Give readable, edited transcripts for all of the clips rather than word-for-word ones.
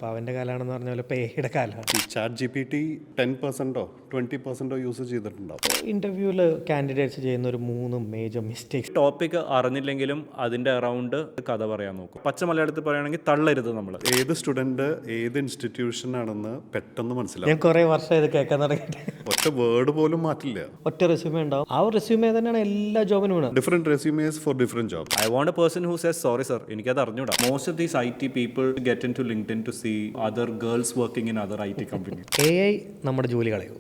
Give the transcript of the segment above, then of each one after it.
ഇപ്പോൾ അവൻ്റെ കാലമാണെന്ന് പറഞ്ഞ പോലെ ഇപ്പോൾ എയുടെ കാലമാണ്. ഈ ചാറ്റ് GPT 10% 20% യൂസ് ചെയ്തിട്ടുണ്ടാവും. ഇൻ്റർവ്യൂവിൽ കാൻഡിഡേറ്റ്സ് ചെയ്യുന്ന ഒരു 3 മേജർ മിസ്റ്റേക്സ്. ടോപ്പിക് അറിഞ്ഞില്ലെങ്കിലും അതിൻ്റെ അറൗണ്ട് കഥ പറയാൻ നോക്കും. പച്ച മലയാളത്തിൽ പറയുകയാണെങ്കിൽ തള്ളരുത് നമ്മൾ. ഏത് സ്റ്റുഡൻറ്റ് ഏത് ഇൻസ്റ്റിറ്റ്യൂഷൻ ആണെന്ന് പെട്ടെന്ന് മനസ്സിലാവും. ഞാൻ കുറേ വർഷം ഇത് കേൾക്കാൻ തുടങ്ങിയിട്ട് ഒറ്റ വേർഡ് പോലും മാറ്റില്ല. ഒറ്റ റെസ്യൂമേ ഉണ്ടാവും. ആ റെസ്യൂമേ തന്നെയാണ് എല്ലാ ജോബിനും വേണം. Different resumes for different job. I want a person who says sorry sir, എനിക്കത് അറിഞ്ഞൂടാ. Most of these IT people get into LinkedIn to see other girls working in other IT companies. AI നമ്മുടെ ജോലി കളയും.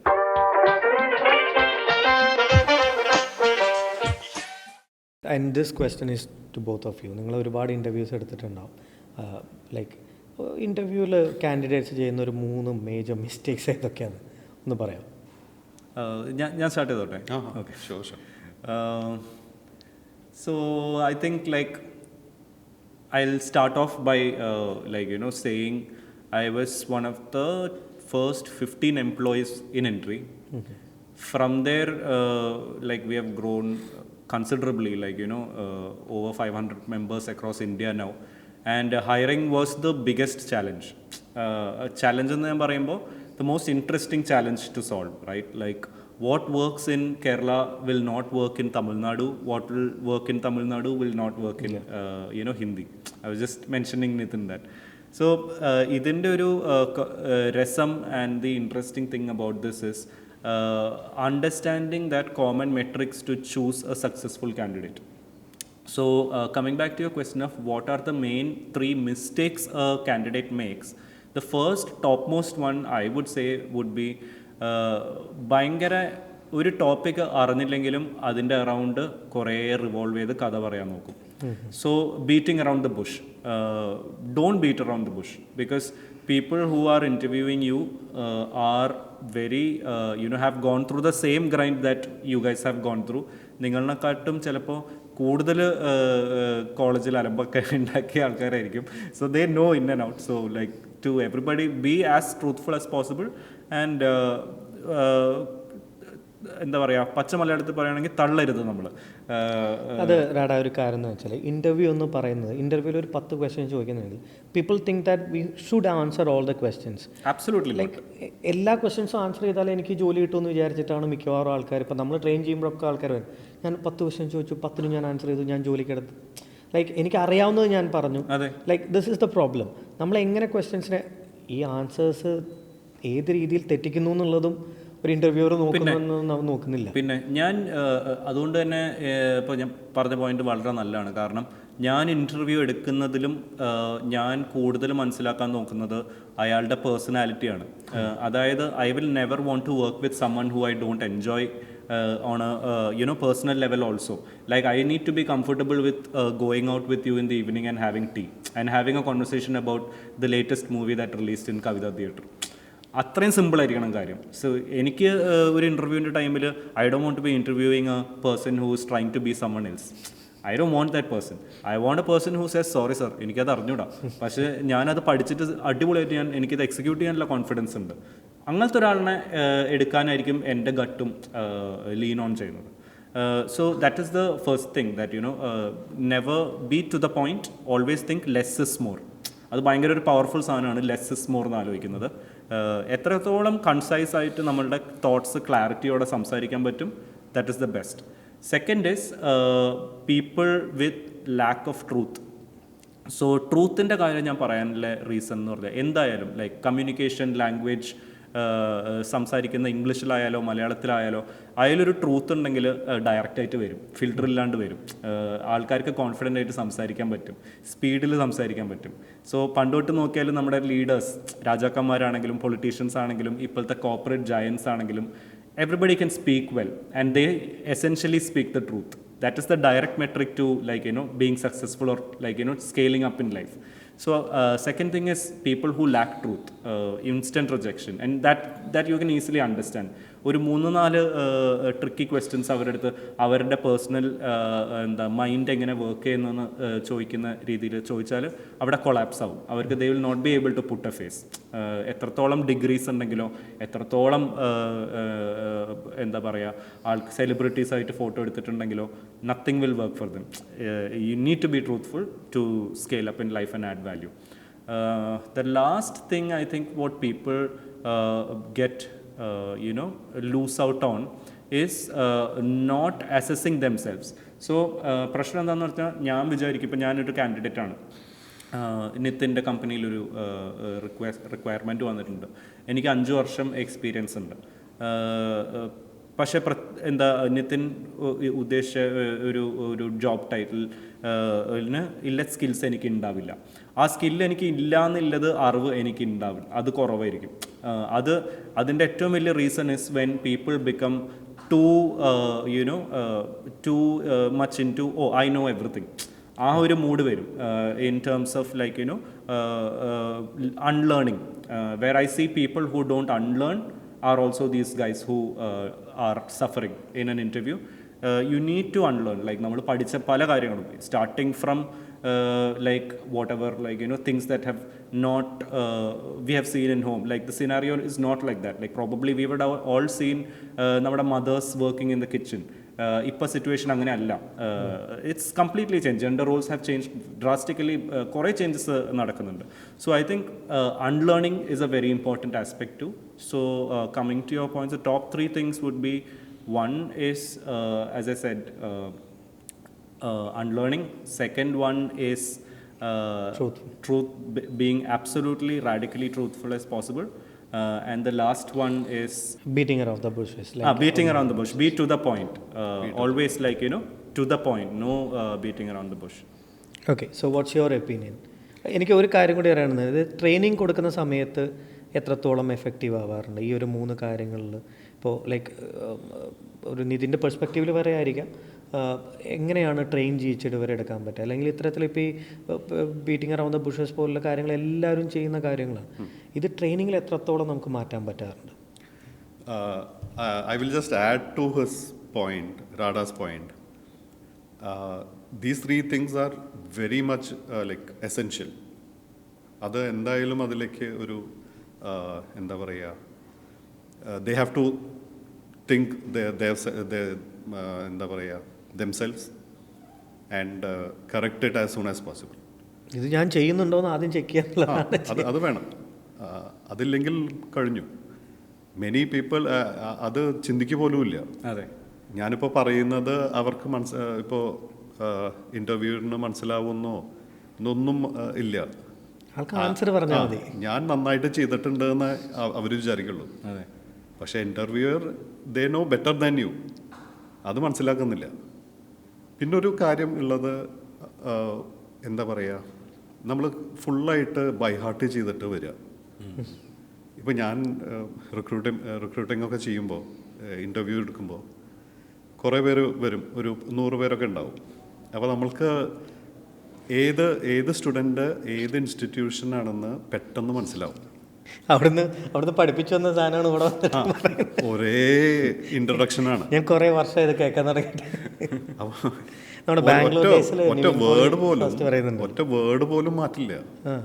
And this question is to both of you. നിങ്ങൾ ഒരുപാട് interviews എടുത്തിട്ടുണ്ടാവും. Like ഇൻ്റർവ്യൂവിൽ candidates ചെയ്യുന്ന ഒരു 3 മേജർ മിസ്റ്റേക്സ് ഏതൊക്കെയാണ് ഒന്ന് പറയാം. ഞാൻ സ്റ്റാർട്ട് ചെയ്തോട്ടെ? Okay, sure. So I think like I'll start off by saying I was one of the first 15 employees in Entri. Okay. From there, we have grown considerably, over 500 members across India now. And hiring was the biggest challenge. Challenge എന്ന് ഞാൻ പറയുമ്പോൾ the most interesting challenge to solve, right? Like what works in Kerala will not work in Tamil Nadu. What will work in Tamil Nadu will not work in Hindi. I was just mentioning Nitin that. So ഇതിൻ്റെ ഒരു രസം and the interesting thing about this is understanding that common metrics to choose a successful candidate. So coming back to your question of what are the main 3 mistakes a candidate makes, the first topmost one I would say would be ഭയങ്കര ഒരു topic അറിഞ്ഞില്ലെങ്കിലും അതിൻ്റെ around കുറേ revolve ചെയ്ത് കഥ പറയാൻ നോക്കും. So beating around the Bush, don't beat around the Bush, because people who are interviewing you are very have gone through the same grind that you guys have gone through. നിങ്ങളെക്കാട്ടും ചിലപ്പോൾ കൂടുതൽ കോളേജിൽ അലമ്പൊക്കെ ഉണ്ടാക്കിയ ആൾക്കാരായിരിക്കും. So they know in and out. So like to everybody be as truthful as possible and എന്താ പറയുക, പച്ച മലയാളത്തിൽ പറയുകയാണെങ്കിൽ തള്ളരുത് നമ്മൾ. അത് റാഡാ ഒരു കാര്യം എന്ന് വെച്ചാൽ ഇൻ്റർവ്യൂ എന്ന് പറയുന്നത്, ഇൻ്റർവ്യൂവിൽ ഒരു 10 ക്വസ്റ്റ്യൻസ് ചോദിക്കുന്നുണ്ടെങ്കിൽ people think that we should answer all the questions. Absolutely. Like എല്ലാ ക്വസ്റ്റ്യൻസും ആൻസർ ചെയ്താലേ എനിക്ക് ജോലി കിട്ടുമെന്ന് വിചാരിച്ചിട്ടാണ് മിക്കവാറും ആൾക്കാർ. ഇപ്പോൾ നമ്മൾ ട്രെയിൻ ചെയ്യുമ്പോഴൊക്കെ ആൾക്കാർ വരും, ഞാൻ 10 ക്വസ്റ്റ്യൻ ചോദിച്ചു, 10 ഞാൻ ആൻസർ ചെയ്തു, ഞാൻ ജോലിക്കെടുത്ത്. ലൈക്ക് എനിക്ക് അറിയാവുന്നത് ഞാൻ പറഞ്ഞു. Like this is the problem. നമ്മൾ എങ്ങനെ ക്വസ്റ്റ്യൻസിനെ ഈ ആൻസേഴ്സ് ഏത് രീതിയിൽ തെറ്റിക്കുന്നു എന്നുള്ളതും ഒരു ഇൻ്റർവ്യൂവർ നോക്കുന്നില്ല. പിന്നെ ഞാൻ അതുകൊണ്ട് തന്നെ ഇപ്പോൾ ഞാൻ പറഞ്ഞ പോയിന്റ് വളരെ നല്ലതാണ്. കാരണം ഞാൻ ഇൻ്റർവ്യൂ എടുക്കുന്നതിലും ഞാൻ കൂടുതൽ മനസ്സിലാക്കാൻ നോക്കുന്നത് അയാളുടെ പേഴ്സണാലിറ്റിയാണ്. അതായത് I will never want to work with someone who I don't enjoy on a personal level also. Like I need to be comfortable with going out with you in the evening and having tea and having a conversation about the latest movie that released in Kavita Theatre. അത്രയും സിമ്പിളായിരിക്കണം കാര്യം. So എനിക്ക് ഒരു ഇൻ്റർവ്യൂവിൻ്റെ ടൈമിൽ I don't want to be interviewing a person who is trying to be someone else. I don't want that person. I want a person who says sorry sir, എനിക്കത് അറിഞ്ഞൂടാ, പക്ഷേ ഞാനത് പഠിച്ചിട്ട് അടിപൊളിയായിട്ട് എനിക്കിത് എക്സിക്യൂട്ട് ചെയ്യാനുള്ള കോൺഫിഡൻസ് ഉണ്ട്. അങ്ങനത്തെ ഒരാളിനെ എടുക്കാനായിരിക്കും എൻ്റെ ഗട്ടും ലീൻ ഓൺ ചെയ്യുന്നത്. So that is the first thing that never be to the point, always think less is more. അത് ഭയങ്കര ഒരു പവർഫുൾ സാധനമാണ് ലെസ് ഇസ് മോർ എന്ന് ആലോചിക്കുന്നത്. എത്രത്തോളം കൺസൈസ് ആയിട്ട് നമ്മളുടെ തോട്ട്സ് ക്ലാരിറ്റിയോടെ സംസാരിക്കാൻ പറ്റും, that is the best. Second is people with lack of truth. So ട്രൂത്തിൻ്റെ കാര്യം ഞാൻ പറയാനുള്ള റീസൺ എന്ന് പറഞ്ഞാൽ എന്തായാലും ലൈക്ക് കമ്മ്യൂണിക്കേഷൻ ലാംഗ്വേജ്, സംസാരിക്കുന്ന ഇംഗ്ലീഷിലായാലോ മലയാളത്തിലായാലോ അതിലൊരു ട്രൂത്ത് ഉണ്ടെങ്കിൽ ഡയറക്റ്റായിട്ട് വരും, ഫിൽറ്റർ ഇല്ലാണ്ട് വരും. ആൾക്കാർക്ക് കോൺഫിഡൻ്റ് ആയിട്ട് സംസാരിക്കാൻ പറ്റും, സ്പീഡിൽ സംസാരിക്കാൻ പറ്റും. സോ പണ്ടോട്ട് നോക്കിയാലും നമ്മുടെ ലീഡേഴ്സ്, രാജാക്കന്മാരാണെങ്കിലും പൊളിറ്റീഷ്യൻസ് ആണെങ്കിലും ഇപ്പോഴത്തെ കോർപ്പറേറ്റ് ജയൻസ് ആണെങ്കിലും everybody can speak well and they essentially speak the truth. That is the direct metric to being successful or scaling up in life. So second thing is people who lack truth, instant rejection, and that you can easily understand. ഒരു 3-4 tricky questions അവരെടുത്ത് അവരുടെ personal mind എങ്ങനെ work ചെയ്യുന്നതെന്ന് ചോദിക്കുന്ന രീതിയിൽ ചോദിച്ചാൽ അവിടെ collapse ആവും. അവർക്ക് they will not be able to put a face. എത്രത്തോളം ഡിഗ്രീസ് ഉണ്ടെങ്കിലോ എത്രത്തോളം എന്താ പറയുക സെലിബ്രിറ്റീസ് ആയിട്ട് ഫോട്ടോ എടുത്തിട്ടുണ്ടെങ്കിലോ nothing will work for them. You need to be truthful to scale up in life and add value. The last thing I think what people get lose out on is not assessing themselves. So പ്രശ്നം എന്താണെന്ന് പറഞ്ഞാൽ ഞാൻ വിചാരിക്കും, ഇപ്പോൾ ഞാനൊരു കാൻഡിഡേറ്റാണ്, നിത്തിൻ്റെ കമ്പനിയിലൊരു requirement വന്നിട്ടുണ്ട്, എനിക്ക് 5 വർഷം എക്സ്പീരിയൻസ് ഉണ്ട്. പക്ഷേ എന്താ നിതിൻ ഉദ്ദേശിച്ച ഒരു ജോബ് ടൈറ്റിലിന് ഇല്ല സ്കിൽസ് എനിക്ക് ഉണ്ടാവില്ല. ആ സ്കില്ല് എനിക്ക് ഇല്ല എന്നുള്ളത് അറിവ് എനിക്ക് ഉണ്ടാവില്ല, അത് കുറവായിരിക്കും. അതിൻ്റെ ഏറ്റവും വലിയ reason is when people become too much into I know everything. ആ ഒരു മൂഡ് വരും in terms of like unlearning, where I see people who don't unlearn are also these guys who are suffering in an interview. You need to unlearn, like നമ്മൾ പഠിച്ച പല കാര്യങ്ങളും, starting from like whatever, like things that have not we have seen in home. Like the scenario is not like that. Like probably we would have all seen നമ്മുടെ mothers working in the kitchen. ഇപ്പോൾ situation അങ്ങനെ അല്ല. It's completely change. Gender roles have change drastically. കുറേ changes നടക്കുന്നുണ്ട്. So I think unlearning is a very important aspect too. So coming to your points, the top 3 things would be, one is as I said, unlearning. Second one is truth, being absolutely radically truthful as possible. And the last one is beating around the bushes. Beating around the bush. Be to the point. Always like to the point. No beating around the bush. Okay, so what's your opinion? എനിക്ക് ഒരു കാര്യം കൂടി അറിയണമെന്ന്, ഇത് training കൊടുക്കുന്ന സമയത്ത് എത്രത്തോളം effective ആവാറുണ്ട് ഈ ഒരു 3 കാര്യങ്ങളിൽ? ഇപ്പോൾ ലൈക്ക് ഒരു നിതിൻ്റെ പെർസ്പെക്റ്റീവിൽ വരെ ആയിരിക്കാം, എങ്ങനെയാണ് ട്രെയിൻ ചെയ്യിച്ചിട്ട് വരെ എടുക്കാൻ പറ്റുക? അല്ലെങ്കിൽ ഇത്തരത്തിൽ ഇപ്പോൾ ഈ ബീറ്റിംഗ് അറൗണ്ട് ദ ബുഷസ് പോലുള്ള കാര്യങ്ങൾ എല്ലാവരും ചെയ്യുന്ന കാര്യങ്ങളാണ്. ഇത് ട്രെയിനിങ്ങിൽ എത്രത്തോളം നമുക്ക് മാറ്റാൻ പറ്റാറുണ്ട്? I will just add to his point, Radha's point. These 3 things are very much like essential. അത് എന്തായാലും അതിലേക്ക് ഒരു എന്താ പറയുക, they have to think എന്താ പറയുക themselves and correct it as soon as possible. ഇത് ഞാൻ ചെയ്യുന്നുണ്ടോയെന്ന് ആദ്യം ചെക്ക് ചെയ്യാനുള്ളതാണ്. അത് വേണം. അതില്ലെങ്കിൽ കഴിഞ്ഞു. മെനി പീപ്പിൾ അത് ചിന്തിക്കുക പോലുമില്ല. അതെ, ഞാനിപ്പോൾ പറയുന്നത് അവർക്ക് ഇപ്പോൾ ഇൻ്റർവ്യൂവിന് മനസ്സിലാവുന്നോ എന്നൊന്നും ഇല്ല. ആൾക്ക് ആൻസർ പറഞ്ഞാൽ മതി. ഞാൻ നന്നായിട്ട് ചെയ്തിട്ടുണ്ട് എന്ന് അവർ വിചാരിക്കുള്ളൂ. അതെ. പക്ഷേ interviewer they know better than you, അത് മനസ്സിലാക്കുന്നില്ല. പിന്നെ ഒരു കാര്യം ഉള്ളത്, എന്താ പറയുക, നമ്മൾ ഫുള്ളായിട്ട് ബൈ ഹാർട്ട് ചെയ്തിട്ട് വരിക. ഇപ്പോൾ ഞാൻ റിക്രൂട്ടിംഗ് ഒക്കെ ചെയ്യുമ്പോൾ, ഇൻ്റർവ്യൂ എടുക്കുമ്പോൾ കുറേ പേര് വരും, ഒരു 100 പേരൊക്കെ ഉണ്ടാവും. അപ്പോൾ നമ്മൾക്ക് ഏത് സ്റ്റുഡൻറ്റ് ഏത് ഇൻസ്റ്റിറ്റ്യൂഷനാണെന്ന് പെട്ടെന്ന് മനസ്സിലാവും. അവിടുന്ന് പഠിപ്പിച്ചു വന്ന സാധനമാണ് ഇവിടെ ഒരേ ഇൻട്രൊഡക്ഷനാണ്. ഞാൻ കുറേ വർഷം ഇത് കേൾക്കാൻ തുടങ്ങിയിട്ട്. ഒറ്റ വേർഡ് പോലും മാറ്റില്ല.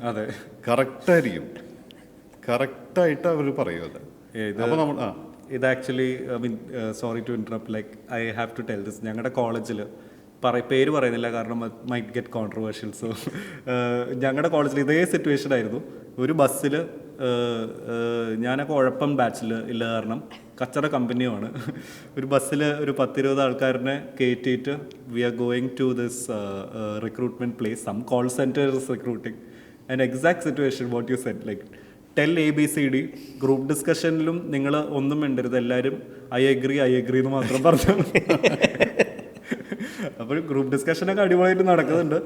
അതെ, കറക്റ്റായിരിക്കും. കറക്റ്റായിട്ട് അവർ പറയും. അത് അപ്പോൾ നമ്മൾ ഇത് actually sorry to interrupt, like I have to tell this. ഞങ്ങളുടെ കോളേജിൽ പേര് പറയുന്നില്ല കാരണം മൈറ്റ് ഗെറ്റ് കോൺട്രവേഴ്ഷ്യൽ. സോ ഞങ്ങളുടെ കോളേജിൽ ഇതേ സിറ്റുവേഷൻ ആയിരുന്നു. ഒരു ബസ്സിൽ ഞാനൊക്കെ ഉഴപ്പം ബാച്ചിൽ ഇല്ല, കാരണം കച്ചറ കമ്പനിയുമാണ്. ഒരു ബസ്സിൽ ഒരു 10-20 ആൾക്കാരനെ കയറ്റിയിട്ട് we are going to this recruitment place, some call centres recruiting. And exact situation what you said, like tell ABCD. Group ഡിസ്കഷനിലും നിങ്ങൾ ഒന്നും വേണ്ടരുത്, എല്ലാവരും ഐ എഗ്രി എന്ന് മാത്രം പറഞ്ഞു. അപ്പോൾ ഗ്രൂപ്പ് ഡിസ്കഷനൊക്കെ അടിപൊളിയായിട്ട് നടക്കുന്നുണ്ട്.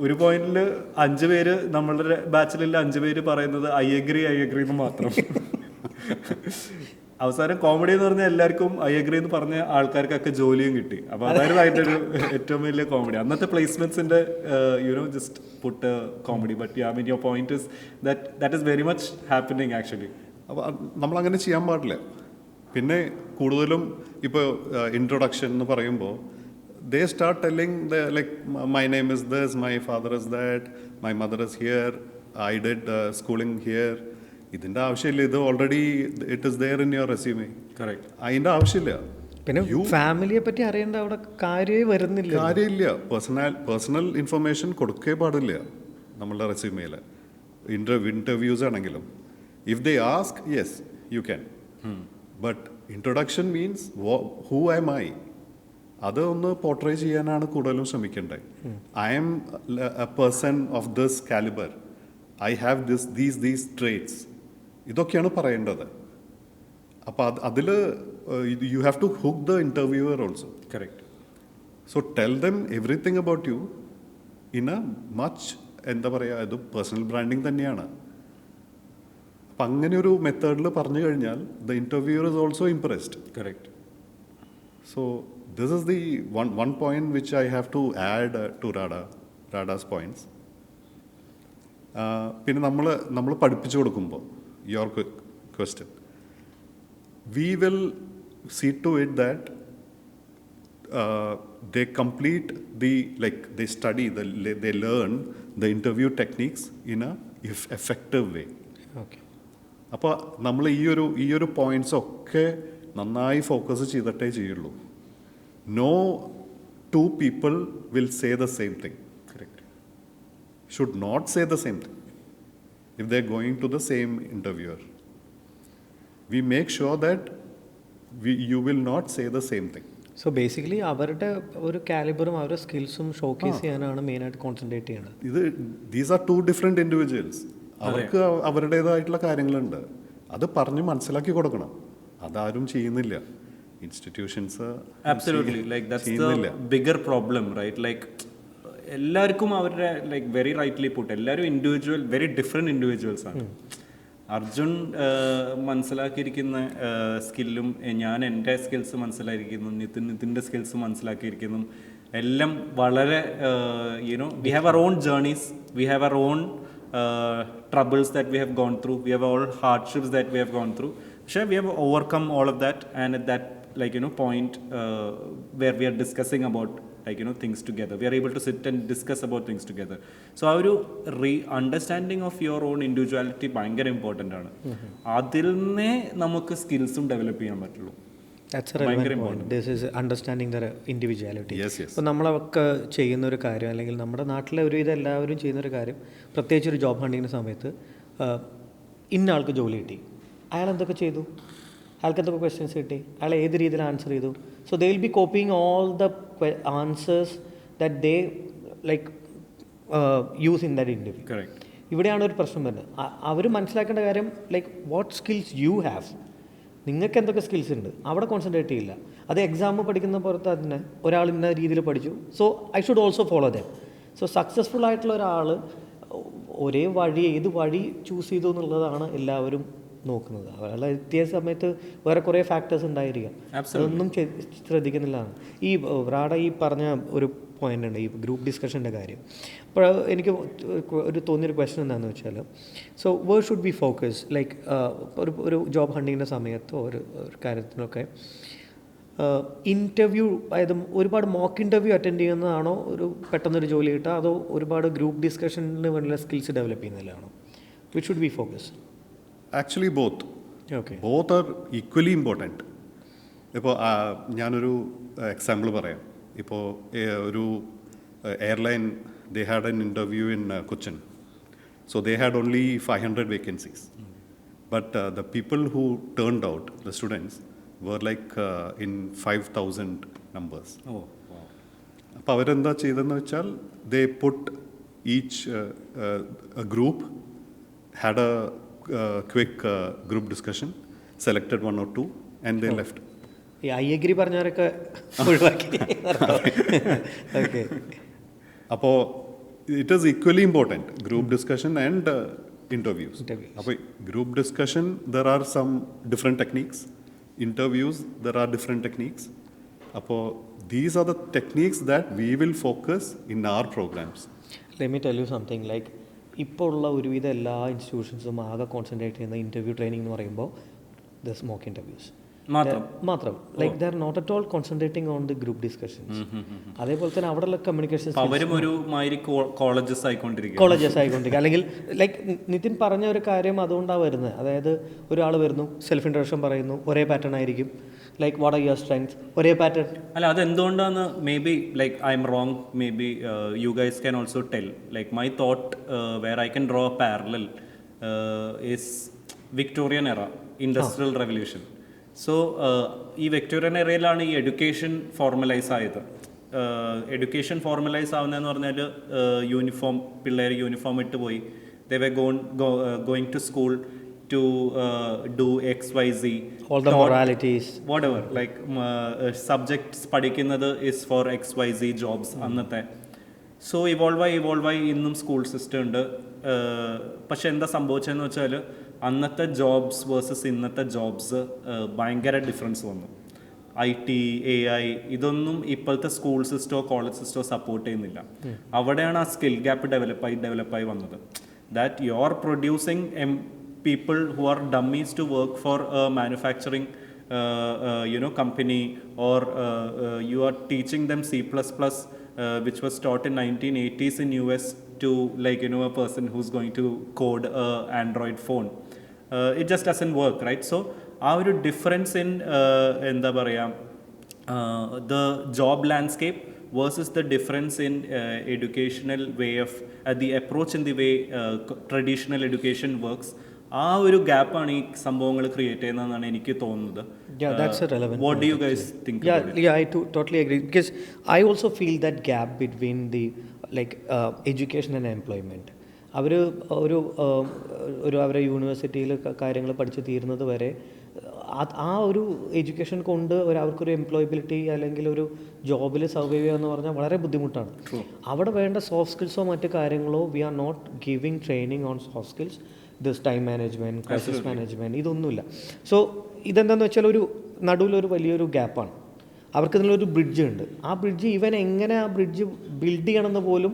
ഒരു പോയിന്റിൽ 5 പേര്, നമ്മളുടെ ബാച്ചിലുള്ള 5 പേര് പറയുന്നത് ഐ എഗ്രി എന്ന് മാത്രം. അവസാനം കോമഡി എന്ന് പറഞ്ഞാൽ എല്ലാവർക്കും ഐ എഗ്രി എന്ന് പറഞ്ഞ ആൾക്കാർക്കൊക്കെ ജോലിയും കിട്ടി. അപ്പോൾ അതായിരുന്നു അതിൻ്റെ ഒരു ഏറ്റവും വലിയ കോമഡി. അന്നത്തെ പ്ലേസ്മെന്റ്സിന്റെ just put comedy. But I mean your point is that is very much happening actually. അപ്പോൾ നമ്മളങ്ങനെ ചെയ്യാൻ പാടില്ല. പിന്നെ കൂടുതലും ഇപ്പോൾ ഇൻട്രൊഡക്ഷൻ എന്ന് പറയുമ്പോൾ they start telling like my name is this, my father is that, my mother is here, I did schooling here. ഇതിൻ്റെ ആവശ്യമില്ല. ഇത് already it is there in your resume. Correct. അതിൻ്റെ ആവശ്യമില്ല. പിന്നെ ഫാമിലിയെ പറ്റി അറിയേണ്ട അവിടെ കാര്യമില്ല. പേഴ്സണൽ ഇൻഫർമേഷൻ കൊടുക്കേ പാടില്ല നമ്മളുടെ റെസ്യൂമേയിൽ. ഇൻ്റർവ്യൂസ് ആണെങ്കിലും if they ask yes you can, but introduction means who am I, അത് ഒന്ന് പോർട്രേ ചെയ്യാനാണ് കൂടുതലും ശ്രമിക്കേണ്ടത്. I am a person of this calibre, I have these traits, ഇതൊക്കെയാണ് പറയേണ്ടത്. അപ്പോൾ അതിൽ you have to hook the interviewer also. Correct. So tell them everything about you in a much, എന്താ പറയുക, ഇത് പേഴ്സണൽ ബ്രാൻഡിങ് തന്നെയാണ്. അപ്പം അങ്ങനെ ഒരു മെത്തേഡിൽ പറഞ്ഞു കഴിഞ്ഞാൽ the interviewer is also impressed. Correct. So this is the one point which I have to add to റാഡാസ് പോയിന്റ്സ്. പിന്നെ നമ്മൾ പഠിപ്പിച്ചു കൊടുക്കുമ്പോൾ your question, we will see to it that they complete they study, they learn the interview techniques in a effective way. Okay. അപ്പോൾ നമ്മൾ ഈ ഒരു points ഒക്കെ നന്നായി ഫോക്കസ് ചെയ്തിട്ടേ ചെയ്യുള്ളൂ. No two people will say the same thing. Correct. Should not say the same thing if they are going to the same interviewer. We make sure that you will not say the same thing. So basically അവരുടെ ഒരു കാലിബറും അവരുടെ സ്കിൽസും showcase ചെയ്യാനാണ് മെയിനായിട്ട് concentrate ചെയ്യുന്നത്. These are two different individuals. അവർക്ക് അവരുടേതായിട്ടുള്ള കാര്യങ്ങളുണ്ട്, അത് പറഞ്ഞ് മനസ്സിലാക്കി കൊടുക്കണം. അതാരും ചെയ്യുന്നില്ല, institutions absolutely. Like that's the bigger problem, right? Like എല്ലാവർക്കും അവരുടെ ലൈക്ക് വെരി റൈറ്റ്ലി പുട്ട്, എല്ലാവരും ഇൻഡിവിജ്വൽ, വെരി ഡിഫറെൻറ്റ് ഇൻഡിവിജ്വൽസ് ആണ്. അർജുൻ മനസ്സിലാക്കിയിരിക്കുന്ന സ്കില്ലും ഞാൻ എൻ്റെ സ്കിൽസ് മനസ്സിലാക്കിയിരിക്കുന്നു, നിതിൻ്റെ സ്കിൽസ് മനസ്സിലാക്കിയിരിക്കുന്നു, എല്ലാം വളരെ we have our own journeys, we have our own troubles that we have gone through, we have all hardships that we have gone through. Sure, we have overcome all of that, and at that point where we are discussing about things together, we are able to sit and discuss about things together. So our understanding of your own individuality ഭയങ്കര important ആണ്. അതിൽ നിന്നേ നമുക്ക് സ്കിൽസും develop ചെയ്യാൻ പറ്റുള്ളൂ. That's a relevant point. This is understanding the individuality. ഇപ്പോൾ നമ്മളൊക്കെ ചെയ്യുന്നൊരു കാര്യം, അല്ലെങ്കിൽ നമ്മുടെ നാട്ടിലെ ഒരുവിധം എല്ലാവരും ചെയ്യുന്നൊരു കാര്യം, പ്രത്യേകിച്ച് ഒരു ജോബ് ഹണ്ടിങ്ങിൻ്റെ സമയത്ത് ഇന്ന ആൾക്ക് ജോലി കിട്ടി, അയാൾ എന്തൊക്കെ ചെയ്തു, അയാൾക്ക് എന്തൊക്കെ ക്വസ്റ്റ്യൻസ് കിട്ടി, അയാൾ ഏത് രീതിയിൽ ആൻസർ ചെയ്തു. So they will be coping all the answers that they use in that interview. Correct. ഇവിടെയാണ് ഒരു പ്രശ്നം വരുന്നത്. അവർ മനസ്സിലാക്കേണ്ട കാര്യം വാട്ട് സ്കിൽസ് യു ഹാവ്, നിങ്ങൾക്ക് എന്തൊക്കെ സ്കിൽസ് ഉണ്ട്, അവിടെ കോൺസെൻട്രേറ്റ് ചെയ്യില്ല. അത് എക്സാം പഠിക്കുന്ന പുറത്ത് തന്നെ ഒരാൾ ഇന്ന രീതിയിൽ പഠിച്ചു, so I should also follow dum. So successful ആയിട്ടുള്ള ഒരാൾ ഒരേ വഴി, ഏത് വഴി ചൂസ് ചെയ്തു എന്നുള്ളതാണ് എല്ലാവരും നോക്കുന്നത്. അവരുടെ എത്തിയ സമയത്ത് വേറെ കുറേ ഫാക്ടേഴ്സ് ഉണ്ടായിരിക്കാം, അതൊന്നും ശ്രദ്ധിക്കുന്നില്ലാണ്. ഈ റാഡ ഈ പറഞ്ഞ ഒരു പോയിൻ്റ് ഉണ്ട്, ഈ ഗ്രൂപ്പ് ഡിസ്കഷൻ്റെ കാര്യം. അപ്പോൾ എനിക്ക് തോന്നിയൊരു ക്വസ്റ്റൻ എന്താണെന്ന് വെച്ചാൽ, so where should be focus, like ഒരു ജോബ് ഹണ്ടിങ്ങിൻ്റെ സമയത്തോ ഒരു കാര്യത്തിനൊക്കെ ഇൻ്റർവ്യൂ, അതായത് ഒരുപാട് മോക്ക് ഇൻ്റർവ്യൂ അറ്റൻഡ് ചെയ്യുന്നതാണോ ഒരു പെട്ടെന്നൊരു ജോലി കിട്ടുക, അതോ ഒരുപാട് ഗ്രൂപ്പ് ഡിസ്കഷനിന് വേണ്ടിയുള്ള സ്കിൽസ് ഡെവലപ്പ് ചെയ്യുന്നതിലാണോ? Which should be focus? Actually both. Okay, both are equally important. ഇപ്പോൾ ഞാനൊരു എക്സാമ്പിൾ പറയാം. ഇപ്പോൾ ഒരു airline, they had an interview in Cochin. So they had only 500 vacancies. But the people who turned out, the students, were like in 5,000 numbers. Oh, wow. അപ്പോൾ അവരെന്താ ചെയ്തതെന്ന് വെച്ചാൽ, they put each a group had a quick group discussion, selected one or two, and they left. ഈ I agree പറഞ്ഞവരൊക്കെ ഒഴിവാക്കി. ഓക്കെ, അപ്പോൾ it is equally important, group discussion and interviews. അപ്പോൾ group discussion there are some different techniques, interviews there are different techniques. അപ്പോൾ these are the techniques that we will focus in our programmes. Let me tell you something. Like ഇപ്പോൾ ഉള്ള ഒരുവിധം എല്ലാ ഇൻസ്റ്റിറ്റ്യൂഷൻസും ആകെ concentrate ചെയ്യുന്ന interview training എന്ന് പറയുമ്പോൾ the mock interviews മാത്രം. Like they're not at all concentrating on the group discussions. അതേപോലെ തന്നെ അവിടെയുള്ള കമ്മ്യൂണിക്കേഷൻ കോളേജസ് ആയിക്കൊണ്ടിരിക്കുക. അല്ലെങ്കിൽ ലൈക്ക് നിതിൻ പറഞ്ഞ ഒരു കാര്യം അതുകൊണ്ടാണ് വരുന്നത്. അതായത് ഒരാൾ വരുന്നു, സെൽഫ് ഇൻട്രൊഡക്ഷൻ പറയുന്നു, ഒരേ പാറ്റേൺ ആയിരിക്കും. Like what are your strength, ഒരേ പാറ്റേൺ? അല്ല, അതെന്തുകൊണ്ടാണ് maybe like I'm wrong, maybe you guys can also tell. Like my thought where I can draw a parallel is Victorian era, industrial revolution. So ഈ Victorian എറയിലാണ് ഈ education formalise ആയത്. Education formalise ആവുന്നതെന്ന് പറഞ്ഞാൽ uniform, പിള്ളേർ uniform ഇട്ട് പോയി, they were going to school to do XYZ, all the moralities, whatever, like subjects പഠിക്കുന്നത് is for XYZ jobs അന്നത്തെ. സോ ഇവോൾവ് ആയി ഇന്നും സ്കൂൾ സിസ്റ്റം ഉണ്ട്. പക്ഷെ എന്താ സംഭവിച്ചതെന്ന് വെച്ചാൽ അന്നത്തെ ജോബ്സ് വേഴ്സസ് ഇന്നത്തെ ജോബ്സ് ഭയങ്കര ഡിഫറൻസ് വന്നു. IT, AI ഇതൊന്നും ഇപ്പോഴത്തെ സ്കൂൾ സിസ്റ്റമോ കോളേജ് സിസ്റ്റമോ സപ്പോർട്ട് ചെയ്യുന്നില്ല. അവിടെയാണ് ആ സ്കിൽ ഗ്യാപ്പ് ഡെവലപ്പായി വന്നത്. That you are producing people who are dummies to work for a manufacturing company, or you are teaching them C++, which was taught in 1980s in US, to like a person who's going to code a Android phone. It just doesn't work, right? So our difference in endha paraya the job landscape versus the difference in educational way of the approach in the way traditional education works, ആ ഒരു ഗ്യാപ്പാണ് ഈ സംഭവങ്ങൾ create ചെയ്യുന്നതെന്നാണ് എനിക്ക് തോന്നുന്നത്. Yeah, that's a relevant What point, do you guys think about it? Yeah, I totally agree, because I also feel that gap between the like education and employment. അവർ അവരെ യൂണിവേഴ്സിറ്റിയിൽ കാര്യങ്ങൾ പഠിച്ച് തീരുന്നത് വരെ ആ ഒരു എഡ്യൂക്കേഷൻ കൊണ്ട് അവർക്കൊരു എംപ്ലോയബിലിറ്റി അല്ലെങ്കിൽ ഒരു ജോബിൽ സർവൈവ് ചെയ്യുക എന്ന് പറഞ്ഞാൽ വളരെ ബുദ്ധിമുട്ടാണ്. അവിടെ വേണ്ട സോഫ്റ്റ് സ്കിൽസോ മറ്റു കാര്യങ്ങളോ we are not giving training on soft skills, this time management, crisis management, ഇതൊന്നുമില്ല. സോ ഇതെന്താണെന്ന് വെച്ചാൽ ഒരു നടുവിലൊരു വലിയൊരു ഗ്യാപ്പാണ്. അവർക്ക് ഇതിലൊരു ബ്രിഡ്ജ് ഉണ്ട്. ആ ബ്രിഡ്ജ് എങ്ങനെ ആ ബ്രിഡ്ജ് ബിൽഡ് ചെയ്യണമെന്ന് പോലും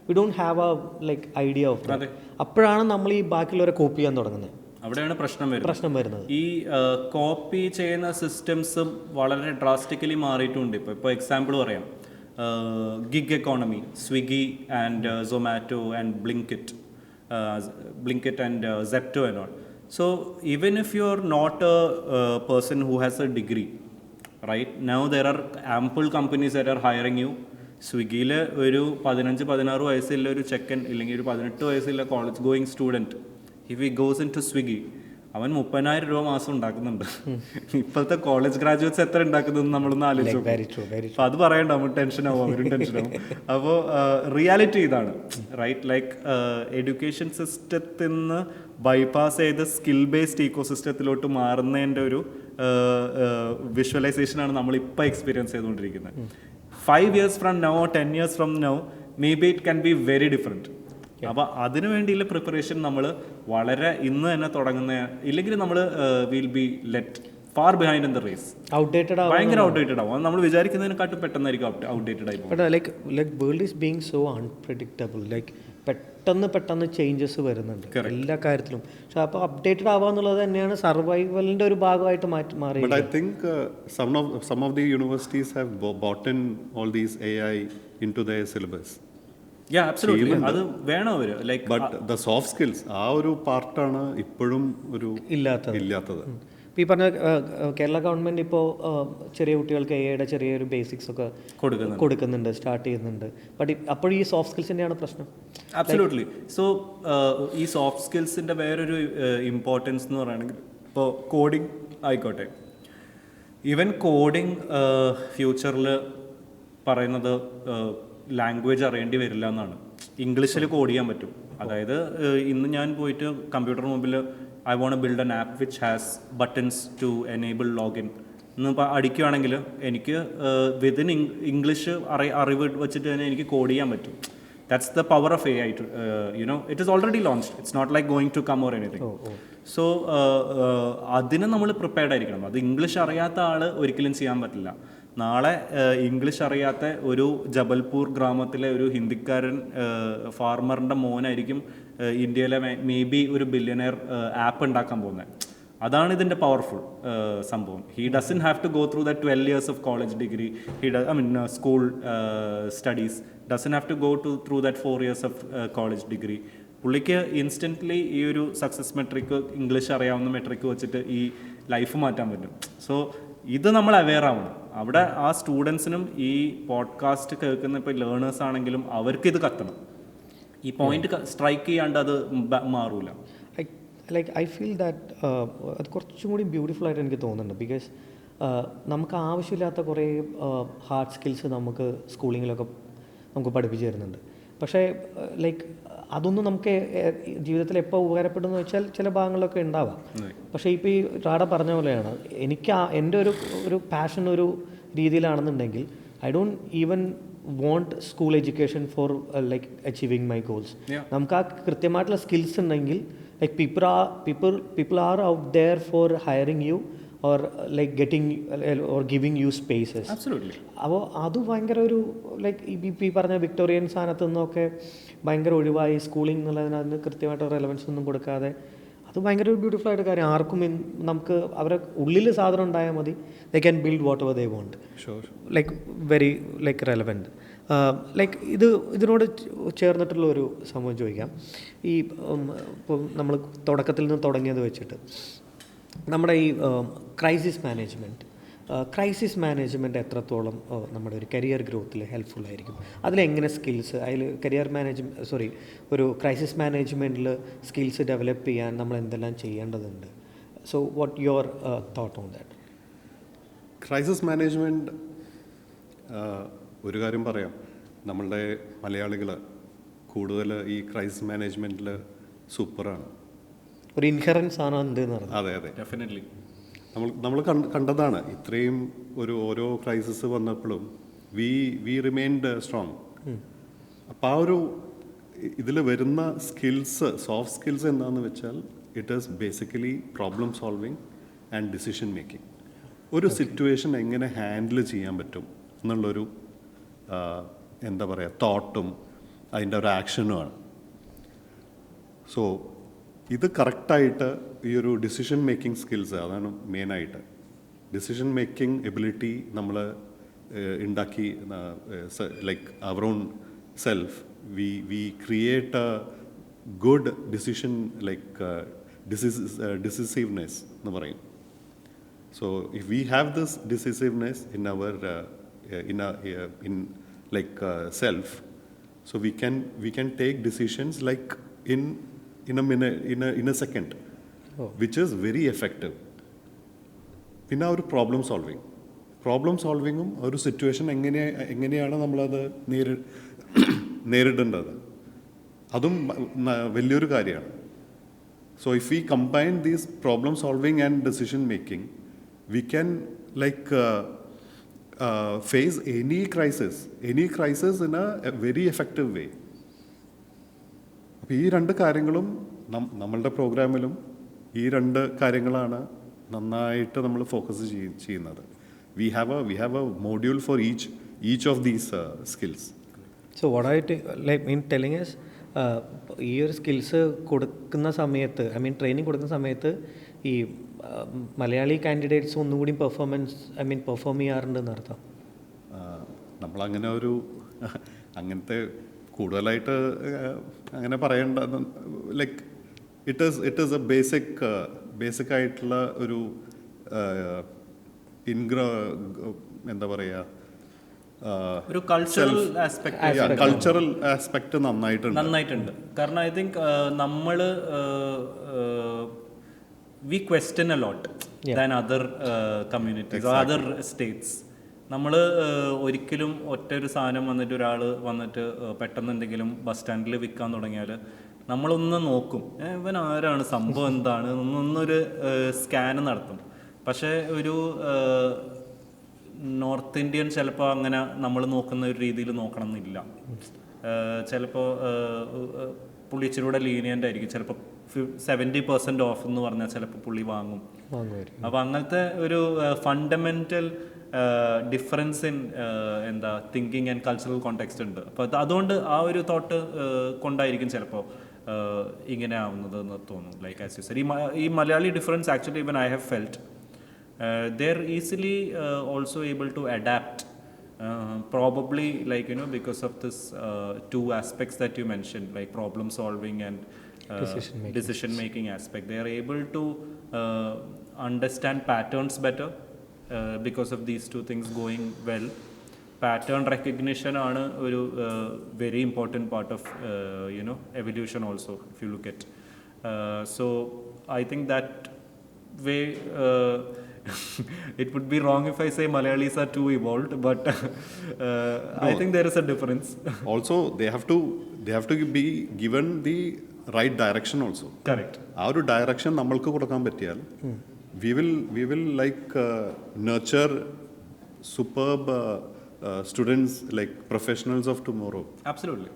we don't have A like idea of that. അപ്പോഴാണ് നമ്മൾ ഈ ബാക്കിയുള്ളവരെ കോപ്പി ചെയ്യാൻ തുടങ്ങുന്നത്. അവിടെയാണ് പ്രശ്നം വരുന്നത്. ഈ കോപ്പി ചെയ്യുന്ന സിസ്റ്റംസും വളരെ ഡ്രാസ്റ്റിക്കലി മാറിയിട്ടുണ്ട്. ഇപ്പോൾ എക്സാമ്പിൾ പറയാം, gig economy, Swiggy and Zomato and Blinkit and Zepto and all. So even if you are not a person who has a degree, right, now there are ample companies that are hiring you. സ്വിഗ്ഗിയിൽ ഒരു 15-16 വയസ്സുള്ള ഒരു ചെക്കൻ ഇല്ലെങ്കിൽ ഒരു 18 വയസ്സുള്ള college going student, if he goes into Swiggy, അവൻ 30,000 രൂപ മാസം ഉണ്ടാക്കുന്നുണ്ട്. ഇപ്പോഴത്തെ കോളേജ് ഗ്രാജുവേറ്റ്സ് എത്ര ഉണ്ടാക്കുന്നതെന്ന് നമ്മളൊന്ന് ആലോചിച്ചു. അപ്പോൾ അത് പറയണ്ട, നമ്മൾ ടെൻഷനാവും, അവരും ടെൻഷനാവും. അപ്പോൾ റിയാലിറ്റി ഇതാണ്, റൈറ്റ്? ലൈക്ക് എഡ്യൂക്കേഷൻ സിസ്റ്റത്തിൽ നിന്ന് ബൈപ്പാസ് ചെയ്ത് സ്കിൽ ബേസ്ഡ് ഈക്കോ സിസ്റ്റത്തിലോട്ട് മാറുന്നതിൻ്റെ ഒരു വിഷ്വലൈസേഷനാണ് നമ്മളിപ്പോൾ എക്സ്പീരിയൻസ് ചെയ്തുകൊണ്ടിരിക്കുന്നത്. 5 years from now or 10 years from now, maybe it can be very different. അപ്പോൾ അതിനു വേണ്ടിയുള്ള പ്രിപ്പറേഷൻ നമ്മൾ വളരെ ഇന്ന് തന്നെ തുടങ്ങുന്ന, ഇല്ലെങ്കിൽ നമ്മൾ will be let far behind in the race. ഭയങ്കര ഔട്ട്ഡേറ്റഡ് ആവും. നമ്മൾ വിചാരിക്കുന്നതിനെക്കാട്ടും പെട്ടെന്നായിരിക്കും ഔട്ട്ഡേറ്റഡ് ആയി പോകും. Like world is being so unpredictable. Like പെട്ടെന്ന് ചേഞ്ചസ് വരുന്നുണ്ട് എല്ലാ കാര്യത്തിലും. പക്ഷെ അപ്പോൾ അപ്ഡേറ്റഡ് ആവുക എന്നുള്ളത് തന്നെയാണ് സർവൈവലിൻ്റെ ഒരു ഭാഗമായിട്ട് മാറി. But I think some of the universities have bought in all these AI into their syllabus. Yeah, absolutely. അത് വേണം അവർ. Like but the soft skills ആ ഒരു പാർട്ടാണ് ഇപ്പോഴും ഒരു ഇല്ലാത്തത്. ഈ പറഞ്ഞ കേരള ഗവൺമെൻറ് ഇപ്പോൾ ചെറിയ കുട്ടികൾക്ക് എയുടെ ചെറിയൊരു ബേസിക്സ് ഒക്കെ കൊടുക്കുന്നുണ്ട്, സ്റ്റാർട്ട് ചെയ്യുന്നുണ്ട്. ബട്ട് അപ്പോഴും ഈ സോഫ്റ്റ് സ്കിൽസിൻ്റെയാണ് പ്രശ്നം. അബ്സല്യൂട്ട്ലി. സോ ഈ സോഫ്റ്റ് സ്കിൽസിൻ്റെ വേറൊരു ഇമ്പോർട്ടൻസ് എന്ന് പറയുകയാണെങ്കിൽ, ഇപ്പോൾ കോഡിങ് ആയിക്കോട്ടെ, ഈവൻ കോഡിങ് ഫ്യൂച്ചറിൽ പറയുന്നത് ലാംഗ്വേജ് അറിയേണ്ടി വരില്ല എന്നാണ്. ഇംഗ്ലീഷിൽ കോഡ് ചെയ്യാൻ പറ്റും. അതായത് ഇന്ന് ഞാൻ പോയിട്ട് കമ്പ്യൂട്ടർ മുമ്പിൽ I want to build an app which has buttons to enable login എന്ന് അടിക്കുകയാണെങ്കിൽ എനിക്ക് വിതിൻ ഇംഗ്ലീഷ് അറിവ് വെച്ചിട്ട് തന്നെ എനിക്ക് കോഡ് ചെയ്യാൻ പറ്റും. That's the power of AI. It is already launched. It's not like going to come or anything. So അതിന് നമ്മൾ പ്രിപ്പയർഡ് ആയിരിക്കണം. അത് ഇംഗ്ലീഷ് അറിയാത്ത ആൾ ഒരിക്കലും ചെയ്യാൻ പറ്റില്ല. നാളെ ഇംഗ്ലീഷ് അറിയാത്ത ഒരു ജബൽപൂർ ഗ്രാമത്തിലെ ഒരു ഹിന്ദിക്കാരൻ ഫാർമറിൻ്റെ മോനായിരിക്കും ഇന്ത്യയിലെ മേ ബി ഒരു ബില്യനെയർ ആപ്പ് ഉണ്ടാക്കാൻ പോകുന്നത്. അതാണ് ഇതിൻ്റെ പവർഫുൾ സംഭവം. He doesn't have to go through the 12 years of college degree. School studies. Doesn't have to go through that 4 years of college degree. പുള്ളിക്ക് ഇൻസ്റ്റൻ്റ്ലി ഈ ഒരു സക്സസ് മെട്രിക്ക്, ഇംഗ്ലീഷ് അറിയാവുന്ന മെട്രിക്ക് വെച്ചിട്ട് ഈ ലൈഫ് മാറ്റാൻ പറ്റും. സോ ഇത് നമ്മൾ അവെയർ ആവണം. അവിടെ ആ സ്റ്റുഡൻസിനും ഈ പോഡ്കാസ്റ്റ് കേൾക്കുന്ന ഇപ്പോൾ ലേണേഴ്സ് ആണെങ്കിലും അവർക്ക് ഇത് കത്തണം. ഈ പോയിന്റ് സ്ട്രൈക്ക് ചെയ്യാണ്ട് അത് മാറൂല. ഐ ഫീൽ ദാറ്റ് അത് കുറച്ചും കൂടി ബ്യൂട്ടിഫുൾ ആയിട്ട് എനിക്ക് തോന്നുന്നുണ്ട്. ബിക്കോസ് നമുക്ക് ആവശ്യമില്ലാത്ത കുറേ ഹാർഡ് സ്കിൽസ് നമുക്ക് സ്കൂളിങ്ങിലൊക്കെ നമുക്ക് പഠിപ്പിച്ചു തരുന്നുണ്ട്. പക്ഷേ അതൊന്നും നമുക്ക് ജീവിതത്തിൽ എപ്പോൾ ഉപകാരപ്പെടുമെന്ന് വെച്ചാൽ ചില ഭാഗങ്ങളിലൊക്കെ ഉണ്ടാവാം. പക്ഷേ ഇപ്പോൾ ഈ റാഡ പറഞ്ഞ പോലെയാണ്, എനിക്ക് എൻ്റെ ഒരു പാഷൻ ഒരു രീതിയിലാണെന്നുണ്ടെങ്കിൽ I don't even want school education for achieving my goals. നമുക്ക് ആ കൃത്യമായിട്ടുള്ള സ്കിൽസ് ഉണ്ടെങ്കിൽ people are out there for hiring you or getting or giving you spaces. Absolutely. അപ്പോൾ അത് ഭയങ്കര ഒരു ഈ പറഞ്ഞ വിക്ടോറിയൻ സ്ഥാനത്തു നിന്നൊക്കെ ഭയങ്കര ഒഴിവായി സ്കൂളിംഗ് എന്നുള്ളതിന് അതിന് കൃത്യമായിട്ട് റെലവൻസ് ഒന്നും കൊടുക്കാതെ അത് ഭയങ്കര ഒരു ബ്യൂട്ടിഫുൾ ആയിട്ട് കാര്യം. ആർക്കും നമുക്ക് അവരുടെ ഉള്ളിൽ സാധനം ഉണ്ടായാൽ മതി, they can build whatever they want. Very relevant. ഇതിനോട് ചേർന്നിട്ടുള്ള ഒരു സംഭവം ചോദിക്കാം. ഈ ഇപ്പം നമ്മൾ തുടക്കത്തിൽ നിന്ന് തുടങ്ങിയത് വെച്ചിട്ട് നമ്മുടെ ഈ ക്രൈസിസ് മാനേജ്മെൻറ്റ് എത്രത്തോളം നമ്മുടെ ഒരു കരിയർ ഗ്രോത്തിൽ ഹെൽപ്ഫുൾ ആയിരിക്കും? അതിലെങ്ങനെ സ്കിൽസ് ഒരു ക്രൈസിസ് മാനേജ്മെൻറ്റിൽ സ്കിൽസ് ഡെവലപ്പ് ചെയ്യാൻ നമ്മൾ എന്തെല്ലാം ചെയ്യേണ്ടതുണ്ട്? So what your thought on that? Crisis management, ഒരു കാര്യം പറയാം, നമ്മളുടെ മലയാളികൾ കൂടുതൽ ഈ ക്രൈസിസ് മാനേജ്മെൻറ്റിൽ സൂപ്പറാണ്. ഒരു ഇൻഹറൻസ് ആണ് എന്തെന്ന് പറഞ്ഞു. അതെ ഡെഫിനറ്റ്ലി. നമ്മൾ കണ്ടതാണ് ഇത്രയും ഓരോ ക്രൈസിസ് വന്നപ്പോഴും വി റിമെയിൻഡ് സ്ട്രോങ്. അപ്പോൾ ആ ഒരു ഇതിൽ വരുന്ന സ്കിൽസ്, സോഫ്റ്റ് സ്കിൽസ് എന്താണെന്ന് വെച്ചാൽ it is basically problem solving and decision making. ഒരു സിറ്റുവേഷൻ എങ്ങനെ ഹാൻഡിൽ ചെയ്യാൻ പറ്റും എന്നുള്ളൊരു എന്താ പറയുക തോട്ടും അതിൻ്റെ ഒരു ആക്ഷനുമാണ്. സോ ഇത് കറക്റ്റായിട്ട് ഈ ഒരു ഡിസിഷൻ മേക്കിംഗ് സ്കിൽസ്, അതാണ് മെയിനായിട്ട്. ഡിസിഷൻ മേക്കിംഗ് എബിലിറ്റി നമ്മൾ ഉണ്ടാക്കി അവർ own self we create a good decision decisiveness എന്ന് പറയും. So if we have this decisiveness in our self, so we can take decisions in a minute, in a second, which is very effective. പിന്നെ ഒരു problem സോൾവിങ്ങും ഒരു situation എങ്ങനെയാണ് നമ്മളത് നേരിടേണ്ടത്, അതും വലിയൊരു കാര്യമാണ്. So if we combine these problem solving and decision making, we can face any crisis in a very effective way. അപ്പോൾ ഈ രണ്ട് കാര്യങ്ങളും നമ്മളുടെ പ്രോഗ്രാമിലും ഈ രണ്ട് കാര്യങ്ങളാണ് നന്നായിട്ട് നമ്മൾ ഫോക്കസ് ചെയ്യുന്നത്. we have a module for each of these skills. So what I mean telling is ഈ ഒരു സ്കിൽസ് കൊടുക്കുന്ന സമയത്ത്, ട്രെയിനിങ് കൊടുക്കുന്ന സമയത്ത് ഈ മലയാളി കാൻഡിഡേറ്റ്സ് ഒന്നുകൂടി പെർഫോം ചെയ്യാറുണ്ടെന്ന് അർത്ഥം. നമ്മളങ്ങനെ അങ്ങനത്തെ കൂടുതലായിട്ട് അങ്ങനെ പറയേണ്ട, ഇറ്റ് ഈസ് എ ബേസിക് ആയിട്ടുള്ള ഒരു എന്താ പറയുക, ഒരു കൾച്ചറൽ ആസ്പെക്ട് നന്നായിട്ടുണ്ട്. കാരണം ഐ തിങ്ക് നമ്മൾ we question a lot than other communities, other states. നമ്മൾ ഒരിക്കലും ഒറ്റ ഒരു സാധനം വന്നിട്ട് ഒരാൾ വന്നിട്ട് പെട്ടെന്ന് എന്തെങ്കിലും ബസ് സ്റ്റാൻഡിൽ വിൽക്കാൻ തുടങ്ങിയാൽ നമ്മളൊന്ന് നോക്കും, ഇവൻ ആരാണ്, സംഭവം എന്താണ്, ഒന്നൊരു സ്കാൻ നടത്തും. പക്ഷേ ഒരു നോർത്ത് ഇന്ത്യൻ ചിലപ്പോൾ അങ്ങനെ നമ്മൾ നോക്കുന്ന ഒരു രീതിയിൽ നോക്കണം എന്നില്ല. ചിലപ്പോൾ പുള്ളി ഇച്ചിരി കൂടെ ലീനിയൻ്റ് ആയിരിക്കും. ചിലപ്പോൾ 70% ഓഫ് എന്ന് പറഞ്ഞാൽ ചിലപ്പോൾ പുള്ളി വാങ്ങും. അപ്പോൾ അങ്ങനത്തെ ഒരു fundamental difference in thinking and cultural context ഉണ്ട്. അപ്പോൾ അതുകൊണ്ട് ആ ഒരു തോട്ട് കൊണ്ടായിരിക്കും ചിലപ്പോൾ ഇങ്ങനെ ആവുന്നത് എന്ന് തോന്നുന്നു. ലൈക്ക് ആസ് യു സെഡ്, ഈ Malayali difference actually even I have felt they're easily also able to adapt, probably because of this two aspects that you mentioned, like problem solving and decision making aspect. They are able to understand patterns better because of these two things going well. Pattern recognition ആണ് ഒരു very important part of evolution also, if you look at. So I think that way it would be wrong if I say Malayalis are too evolved, but I think there is a difference. Also, they have to be given the right direction also. Correct. ആ ഒരു direction നമ്മൾക്ക് കൊടുക്കാൻ പറ്റിയാൽ we will like nurture superb students, like professionals of tomorrow. Absolutely.